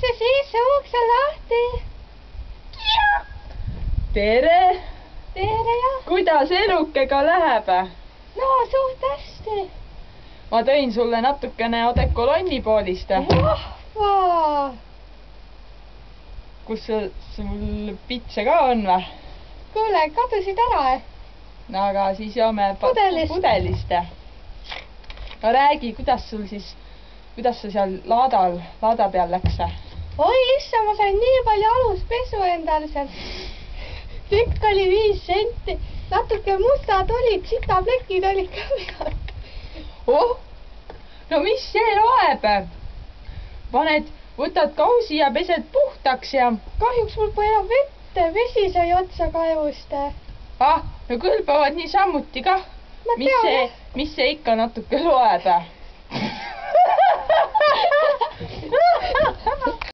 tule sisse, ukse lahti. Tere! Tere ja. Kuidas elukega läheb? No suht hästi. Ma tõin sulle natukene odekolonni poolist. Vahva. Kus sul pitse ka on või? Kuule, kadusid ära. No aga siis joome pudelist. No räägi, kuidas sa seal laada peal läks? Oi issa, ma sain nii palju aluspesu endale seal. Tükk oli 5 senti, natuke mustad olid, sitaplekid olid ka pealt. Oh, no mis see loeb? Võtad kausi ja pesed puhtaks ja... Kahjuks mul pole enam vette, vesi sai otsa kaevust. Ah, no kõlbavad nii sammuti kah. Mis see ikka natuke loeb?